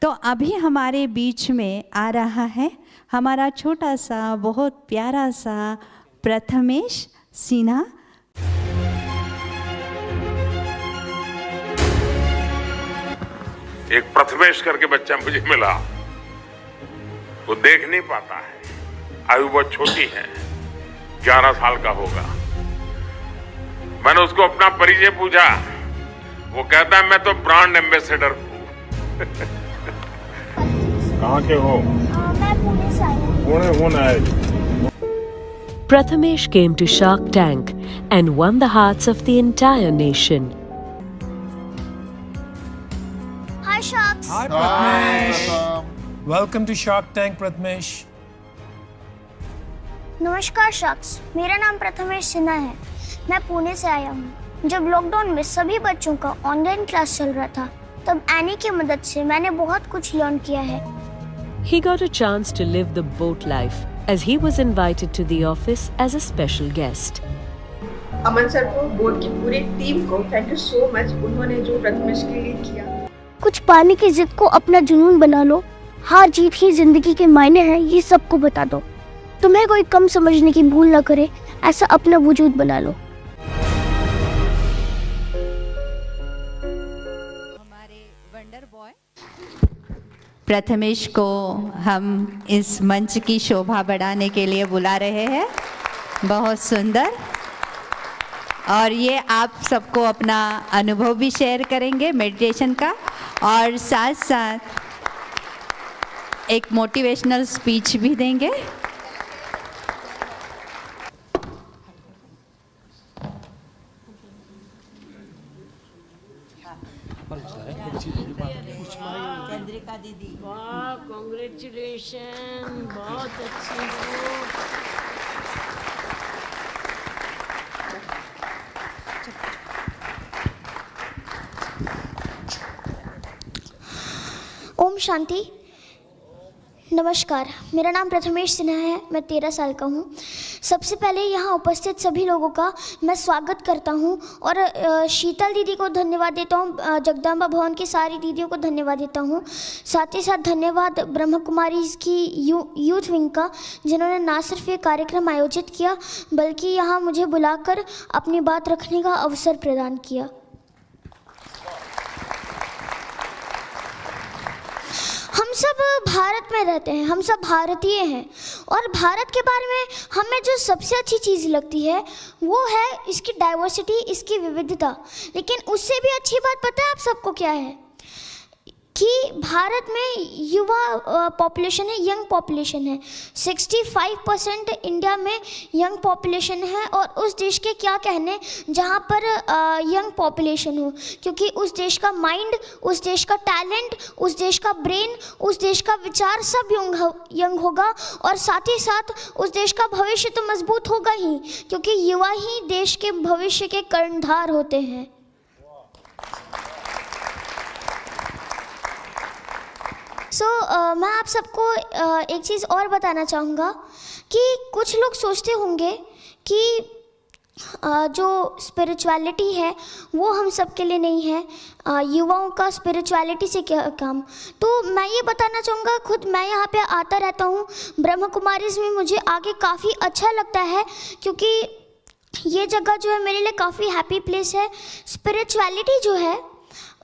तो अभी हमारे बीच में आ रहा है हमारा छोटा सा बहुत प्यारा सा प्रथमेश सिन्हा। एक प्रथमेश करके बच्चा मुझे मिला, वो देख नहीं पाता है, आयु बहुत छोटी है, 11 साल का होगा। मैंने उसको अपना परिचय पूछा, वो कहता है मैं तो ब्रांड एम्बेसडर हूँ। कहाँ के हो? मैं पुणे से आई हूँ। Pune. Prathamesh came to Shark Tank and won the hearts of the entire nation. Hi Sharks. Hi Prathamesh. Welcome to Shark Tank, Prathamesh. नमस्कार Sharks, मेरा नाम प्रथमेश सिन्हा है। मैं पुणे से आया हूँ। जब लॉकडाउन में सभी बच्चों का ऑनलाइन क्लास चल रहा था, तब एनी की मदद से मैंने बहुत कुछ लर्न किया है। He got a chance to live the boat life as he was invited to the office as a special guest. Aman sir को, बोर्ड की पूरी टीम को थैंक यू सो मच, उन्होंने जो प्रथमेश के लिए किया। कुछ पाने की जिद को अपना जुनून बना लो, हार जीत ही जिंदगी के मायने हैं, ये सबको बता दो। तुम्हें कोई कम समझने की भूल न करे, ऐसा अपना वजूद बना लो। हमारे वंडर बॉय प्रथमेश को हम इस मंच की शोभा बढ़ाने के लिए बुला रहे हैं। बहुत सुंदर। और ये आप सबको अपना अनुभव भी शेयर करेंगे मेडिटेशन का, और साथ साथ एक मोटिवेशनल स्पीच भी देंगे। चंद्रिका दीदी, वाह, कांग्रेचुलेशन, बहुत अच्छी हो। ओम शांति। नमस्कार, मेरा नाम प्रथमेश सिन्हा है। मैं 13 साल का हूँ। सबसे पहले यहाँ उपस्थित सभी लोगों का मैं स्वागत करता हूँ और शीतल दीदी को धन्यवाद देता हूँ, जगदम्बा भवन की सारी दीदियों को धन्यवाद देता हूँ। साथ ही साथ धन्यवाद ब्रह्म कुमारी की यूथ विंग का, जिन्होंने ना सिर्फ ये कार्यक्रम आयोजित किया बल्कि यहाँ मुझे बुलाकर अपनी बात रखने का अवसर प्रदान किया। हम सब भारत में रहते हैं, हम सब भारतीय हैं, और भारत के बारे में हमें जो सबसे अच्छी चीज़ लगती है वो है इसकी डाइवर्सिटी, इसकी विविधता। लेकिन उससे भी अच्छी बात पता है आप सबको क्या है? कि भारत में युवा पॉपुलेशन है, यंग पॉपुलेशन है। 65% इंडिया में यंग पॉपुलेशन है, और उस देश के क्या कहने जहाँ पर यंग पॉपुलेशन हो, क्योंकि उस देश का माइंड, उस देश का टैलेंट, उस देश का ब्रेन, उस देश का विचार सब यंग होगा, और साथ ही साथ उस देश का भविष्य तो मजबूत होगा ही, क्योंकि युवा ही देश के भविष्य के कर्णधार होते हैं। मैं आप सबको एक चीज़ और बताना चाहूँगा कि कुछ लोग सोचते होंगे कि जो स्पिरिचुअलिटी है वो हम सब के लिए नहीं है, युवाओं का स्पिरिचुअलिटी से क्या काम। तो मैं ये बताना चाहूँगा, खुद मैं यहाँ पे आता रहता हूँ, ब्रह्म कुमारीज़ में मुझे आगे काफ़ी अच्छा लगता है, क्योंकि ये जगह जो है मेरे लिए काफ़ी हैप्पी प्लेस है। स्पिरिचुअलिटी जो है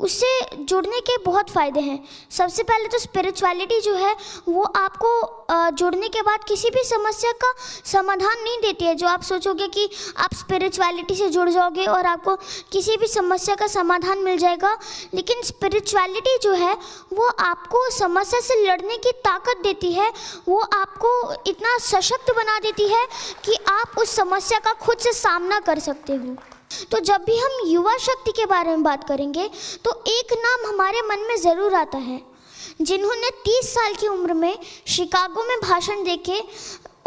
उससे जुड़ने के बहुत फ़ायदे हैं। सबसे पहले तो स्पिरिचुअलिटी जो है वो आपको जुड़ने के बाद किसी भी समस्या का समाधान नहीं देती है। जो आप सोचोगे कि आप स्पिरिचुअलिटी से जुड़ जाओगे और आपको किसी भी समस्या का समाधान मिल जाएगा, लेकिन स्पिरिचुअलिटी जो है वो आपको समस्या से लड़ने की ताकत देती है। वो आपको इतना सशक्त बना देती है कि आप उस समस्या का खुद से सामना कर सकते हो। तो जब भी हम युवा शक्ति के बारे में बात करेंगे तो एक नाम हमारे मन में ज़रूर आता है, जिन्होंने 30 साल की उम्र में शिकागो में भाषण देके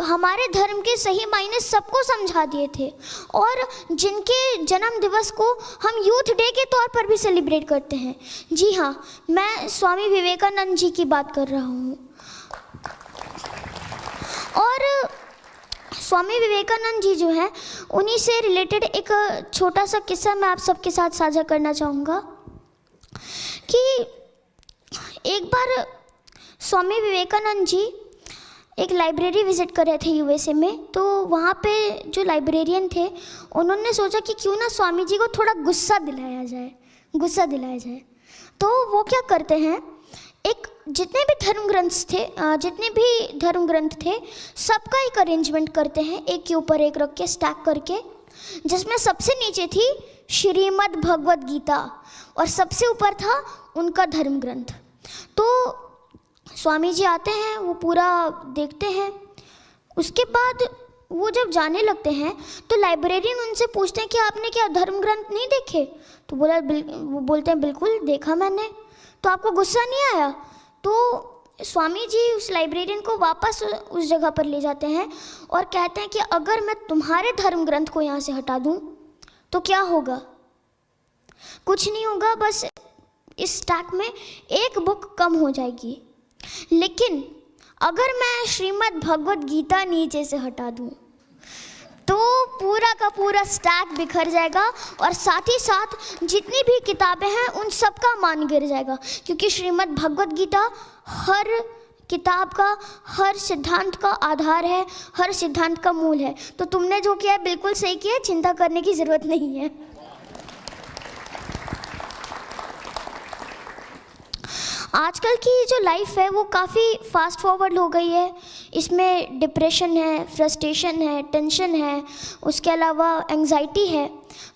हमारे धर्म के सही मायने सबको समझा दिए थे, और जिनके जन्म दिवस को हम यूथ डे के तौर पर भी सेलिब्रेट करते हैं। जी हाँ, मैं स्वामी विवेकानंद जी की बात कर रहा हूँ। और स्वामी विवेकानंद जी जो हैं, उन्हीं से रिलेटेड एक छोटा सा किस्सा मैं आप सबके साथ साझा करना चाहूँगा कि एक बार स्वामी विवेकानंद जी एक लाइब्रेरी विज़िट कर रहे थे यूएसए में। तो वहाँ पे जो लाइब्रेरियन थे उन्होंने सोचा कि क्यों ना स्वामी जी को थोड़ा गुस्सा दिलाया जाए। तो वो क्या करते हैं, जितने भी धर्म ग्रंथ थे सबका एक अरेंजमेंट करते हैं, एक के ऊपर एक रख के स्टैक करके, जिसमें सबसे नीचे थी श्रीमद् भगवद गीता और सबसे ऊपर था उनका धर्म ग्रंथ। तो स्वामी जी आते हैं, वो पूरा देखते हैं। उसके बाद वो जब जाने लगते हैं तो लाइब्रेरियन उनसे पूछते हैं कि आपने क्या धर्म ग्रंथ नहीं देखे? तो वो बोलते हैं बिल्कुल देखा मैंने। तो आपको गुस्सा नहीं आया? तो स्वामी जी उस लाइब्रेरियन को वापस उस जगह पर ले जाते हैं और कहते हैं कि अगर मैं तुम्हारे धर्म ग्रंथ को यहाँ से हटा दूँ तो क्या होगा? कुछ नहीं होगा, बस इस स्टैक में एक बुक कम हो जाएगी। लेकिन अगर मैं श्रीमद् भगवद गीता नीचे से हटा दूँ तो पूरा का पूरा स्टैक बिखर जाएगा और साथ ही साथ जितनी भी किताबें हैं उन सब का मान गिर जाएगा, क्योंकि श्रीमद् भगवद गीता हर किताब का, हर सिद्धांत का आधार है, हर सिद्धांत का मूल है। तो तुमने जो किया है बिल्कुल सही किया, चिंता करने की ज़रूरत नहीं है। आजकल की जो लाइफ है वो काफ़ी फास्ट फॉरवर्ड हो गई है। इसमें डिप्रेशन है, फ्रस्ट्रेशन है, टेंशन है, उसके अलावा एंजाइटी है,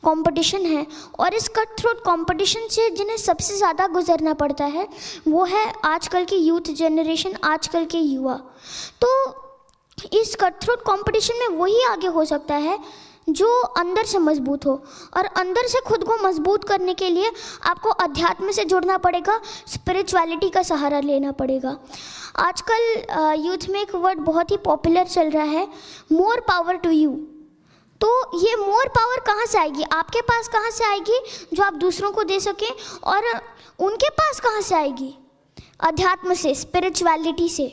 कंपटीशन है। और इस कट थ्रोट कंपटीशन से जिन्हें सबसे ज़्यादा गुजरना पड़ता है वो है आजकल की यूथ जनरेशन, आजकल के युवा। तो इस कट थ्रोट कंपटीशन में वही आगे हो सकता है जो अंदर से मजबूत हो, और अंदर से खुद को मजबूत करने के लिए आपको अध्यात्म से जुड़ना पड़ेगा, स्पिरिचुअलिटी का सहारा लेना पड़ेगा। आजकल यूथ में एक वर्ड बहुत ही पॉपुलर चल रहा है, मोर पावर टू यू। तो ये मोर पावर कहाँ से आएगी? आपके पास कहाँ से आएगी जो आप दूसरों को दे सकें, और उनके पास कहाँ से आएगी? अध्यात्म से, स्पिरिचुअलिटी से।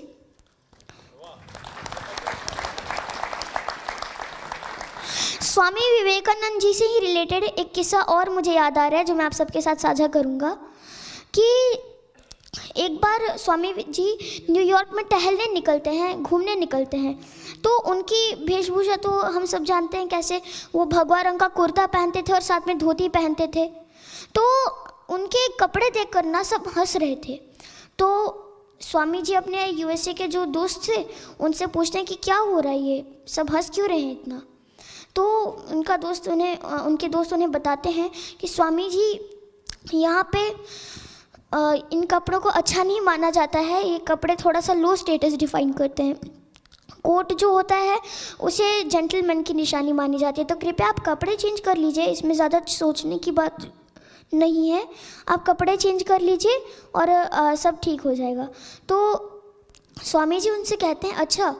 स्वामी विवेकानंद जी से ही रिलेटेड एक किस्सा और मुझे याद आ रहा है जो मैं आप सबके साथ साझा करूंगा कि एक बार स्वामी जी न्यूयॉर्क में टहलने निकलते हैं, घूमने निकलते हैं। तो उनकी वेशभूषा तो हम सब जानते हैं कैसे, वो भगवा रंग का कुर्ता पहनते थे और साथ में धोती पहनते थे। तो उनके कपड़े देखकर ना सब हंस रहे थे। तो स्वामी जी अपने यूएसए के जो दोस्त थे उनसे पूछते हैं कि क्या हो रहा है, ये सब हंस क्यों रहे हैं इतना? तो उनके दोस्त उन्हें बताते हैं कि स्वामी जी यहाँ पे इन कपड़ों को अच्छा नहीं माना जाता है, ये कपड़े थोड़ा सा लो स्टेटस डिफाइन करते हैं। कोट जो होता है उसे जेंटलमैन की निशानी मानी जाती है। तो कृपया आप कपड़े चेंज कर लीजिए, इसमें ज़्यादा सोचने की बात नहीं है। आप कपड़े चेंज कर लीजिए और सब ठीक हो जाएगा। तो स्वामी जी उनसे कहते हैं अच्छा,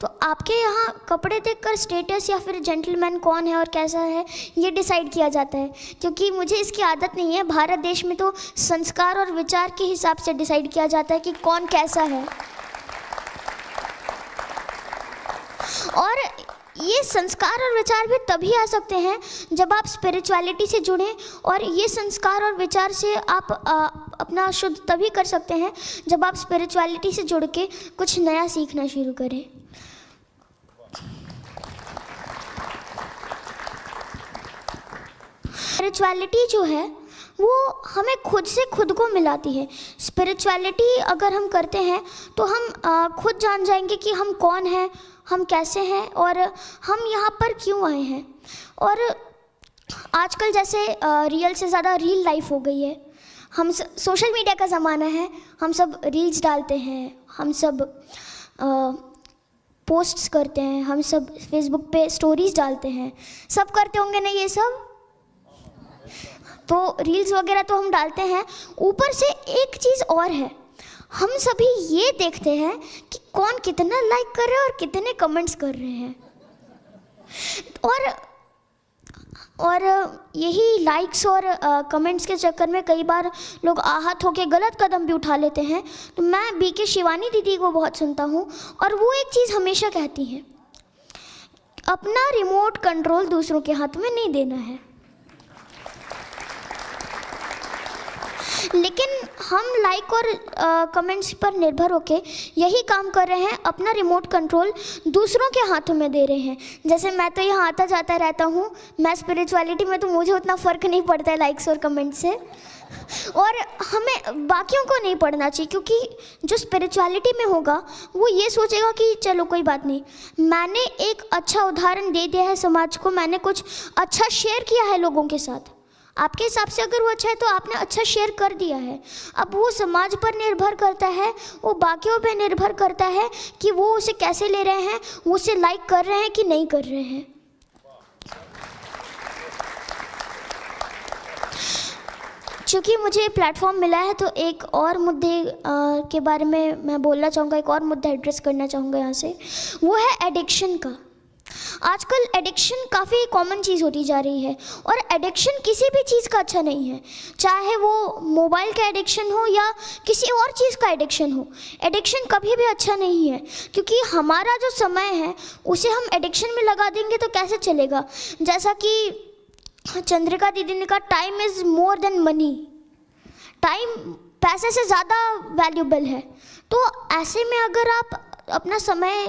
तो आपके यहाँ कपड़े देखकर स्टेटस या फिर जेंटलमैन कौन है और कैसा है ये डिसाइड किया जाता है? क्योंकि मुझे इसकी आदत नहीं है। भारत देश में तो संस्कार और विचार के हिसाब से डिसाइड किया जाता है कि कौन कैसा है। और ये संस्कार और विचार भी तभी आ सकते हैं जब आप स्पिरिचुअलिटी से जुड़ें, और ये संस्कार और विचार से आप अपना शुद्ध तभी कर सकते हैं जब आप स्पिरिचुअलिटी से जुड़ के कुछ नया सीखना शुरू करें। स्पिरिचुअलिटी जो है वो हमें खुद से खुद को मिलाती है। स्पिरिचुअलिटी अगर हम करते हैं तो हम खुद जान जाएंगे कि हम कौन हैं, हम कैसे हैं और हम यहाँ पर क्यों आए हैं। और आजकल जैसे रियल से ज़्यादा रील लाइफ हो गई है, हम सोशल मीडिया का ज़माना है, हम सब रील्स डालते हैं, हम सब पोस्ट्स करते हैं, हम सब फेसबुक पे स्टोरीज डालते हैं, सब करते होंगे ना ये सब। तो रील्स वगैरह तो हम डालते हैं, ऊपर से एक चीज़ और है, हम सभी ये देखते हैं कि कौन कितना लाइक कर रहा है और कितने कमेंट्स कर रहे हैं। और यही लाइक्स और कमेंट्स के चक्कर में कई बार लोग आहत होकर गलत कदम भी उठा लेते हैं। तो मैं बीके शिवानी दीदी को बहुत सुनता हूँ और वो एक चीज़ हमेशा कहती हैं, अपना रिमोट कंट्रोल दूसरों के हाथ में नहीं देना है। लेकिन हम लाइक और कमेंट्स पर निर्भर होके यही काम कर रहे हैं, अपना रिमोट कंट्रोल दूसरों के हाथों में दे रहे हैं। जैसे मैं तो यहाँ आता जाता रहता हूँ, मैं स्पिरिचुअलिटी में तो मुझे उतना फ़र्क नहीं पड़ता है लाइक्स और कमेंट से, और हमें बाकियों को नहीं पढ़ना चाहिए, क्योंकि जो स्पिरिचुअलिटी में होगा वो ये सोचेगा कि चलो कोई बात नहीं, मैंने एक अच्छा उदाहरण दे दिया है समाज को, मैंने कुछ अच्छा शेयर किया है लोगों के साथ। आपके हिसाब से अगर वो अच्छा है तो आपने अच्छा शेयर कर दिया है। अब वो समाज पर निर्भर करता है, वो बाकियों पर निर्भर करता है कि वो उसे कैसे ले रहे हैं, वो उसे लाइक कर रहे हैं कि नहीं कर रहे हैं। चूँकि मुझे प्लेटफॉर्म मिला है तो एक और मुद्दे के बारे में मैं बोलना चाहूँगा, एक और मुद्दा एड्रेस करना चाहूँगा यहाँ से, वो है एडिक्शन का। आजकल एडिक्शन काफ़ी कॉमन चीज़ होती जा रही है, और एडिक्शन किसी भी चीज़ का अच्छा नहीं है, चाहे वो मोबाइल का एडिक्शन हो या किसी और चीज़ का एडिक्शन हो। एडिक्शन कभी भी अच्छा नहीं है, क्योंकि हमारा जो समय है उसे हम एडिक्शन में लगा देंगे तो कैसे चलेगा। जैसा कि चंद्रिका दीदी ने कहा, time is more than money, time पैसे से ज़्यादा वैल्यूबल है। तो ऐसे में अगर आप अपना समय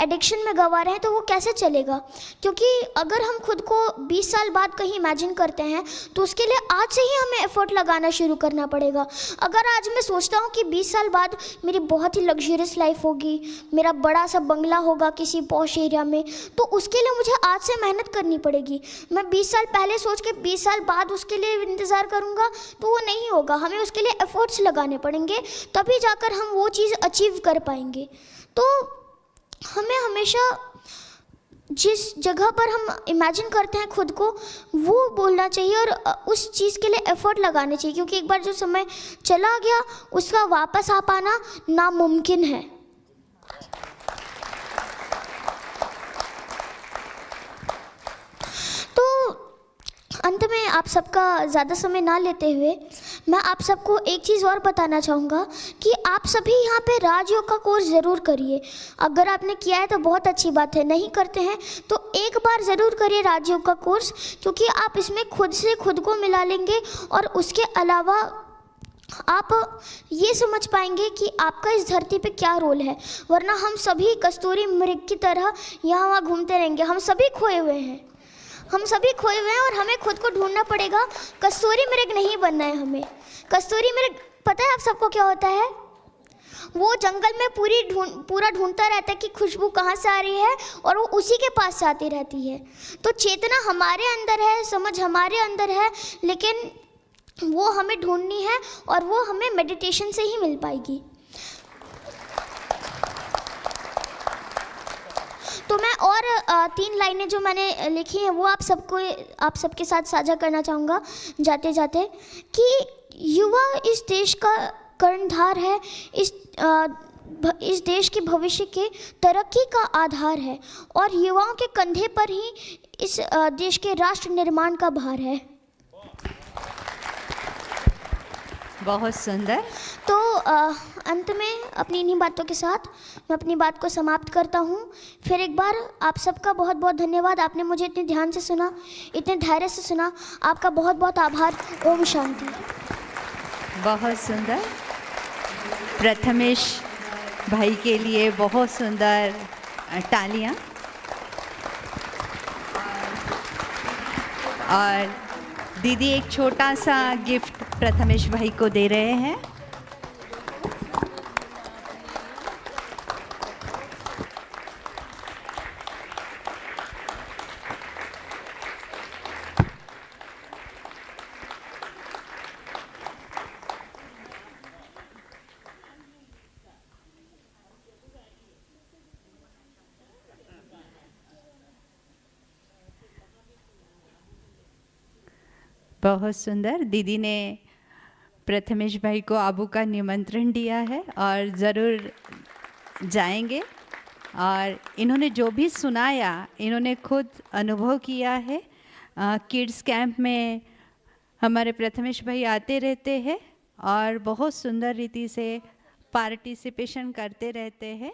एडिक्शन में गंवा रहे हैं तो वो कैसे चलेगा। क्योंकि अगर हम खुद को 20 साल बाद कहीं इमेजिन करते हैं तो उसके लिए आज से ही हमें एफर्ट लगाना शुरू करना पड़ेगा। अगर आज मैं सोचता हूँ कि 20 साल बाद मेरी बहुत ही लग्जरियस लाइफ होगी, मेरा बड़ा सा बंगला होगा किसी पॉश एरिया में, तो उसके लिए मुझे आज से मेहनत करनी पड़ेगी। मैं 20 साल पहले सोच के 20 साल बाद उसके लिए इंतज़ार करूँगा तो वो नहीं होगा। हमें उसके लिए एफर्ट्स लगाने पड़ेंगे, तभी जाकर हम वो चीज़ अचीव कर पाएंगे। तो हमें हमेशा जिस जगह पर हम इमेजिन करते हैं खुद को वो बोलना चाहिए और उस चीज़ के लिए एफर्ट लगाने चाहिए, क्योंकि एक बार जो समय चला गया उसका वापस आ पाना नामुमकिन है। तो अंत में आप सबका ज़्यादा समय ना लेते हुए मैं आप सबको एक चीज़ और बताना चाहूँगा कि आप सभी यहाँ पे राजयोग का कोर्स ज़रूर करिए। अगर आपने किया है तो बहुत अच्छी बात है, नहीं करते हैं तो एक बार ज़रूर करिए राजयोग का कोर्स, क्योंकि आप इसमें खुद से खुद को मिला लेंगे और उसके अलावा आप ये समझ पाएंगे कि आपका इस धरती पे क्या रोल है। वरना हम सभी कस्तूरी मृग की तरह यहाँ वहाँ घूमते रहेंगे। हम सभी खोए हुए हैं, हम सभी खोए हुए हैं और हमें खुद को ढूंढना पड़ेगा। कस्तूरी मृग नहीं बनना है हमें। कस्तूरी मृग पता है आप सबको क्या होता है? वो जंगल में पूरा ढूंढता रहता है कि खुशबू कहाँ से आ रही है और वो उसी के पास से आती रहती है। तो चेतना हमारे अंदर है, समझ हमारे अंदर है, लेकिन वो हमें ढूंढनी है और वो हमें मेडिटेशन से ही मिल पाएगी। तो मैं और 3 लाइनें जो मैंने लिखी हैं वो आप सबके साथ साझा करना चाहूँगा जाते जाते, कि युवा इस देश का कर्णधार है, इस देश के भविष्य के तरक्की का आधार है और युवाओं के कंधे पर ही इस देश के राष्ट्र निर्माण का भार है। बहुत सुंदर। तो अंत में अपनी इन्हीं बातों के साथ मैं अपनी बात को समाप्त करता हूँ। फिर एक बार आप सबका बहुत बहुत धन्यवाद। आपने मुझे इतने ध्यान से सुना, इतने धैर्य से सुना। आपका बहुत बहुत आभार। ओम शांति। बहुत सुंदर। प्रथमेश भाई के लिए बहुत सुंदर तालियां। और दीदी एक छोटा सा गिफ्ट प्रथमेश भाई को दे रहे हैं। बहुत सुंदर। दीदी ने प्रथमेश भाई को आबू का निमंत्रण दिया है और ज़रूर जाएंगे। और इन्होंने जो भी सुनाया इन्होंने खुद अनुभव किया है। किड्स कैंप में हमारे प्रथमेश भाई आते रहते हैं और बहुत सुंदर रीति से पार्टिसिपेशन करते रहते हैं।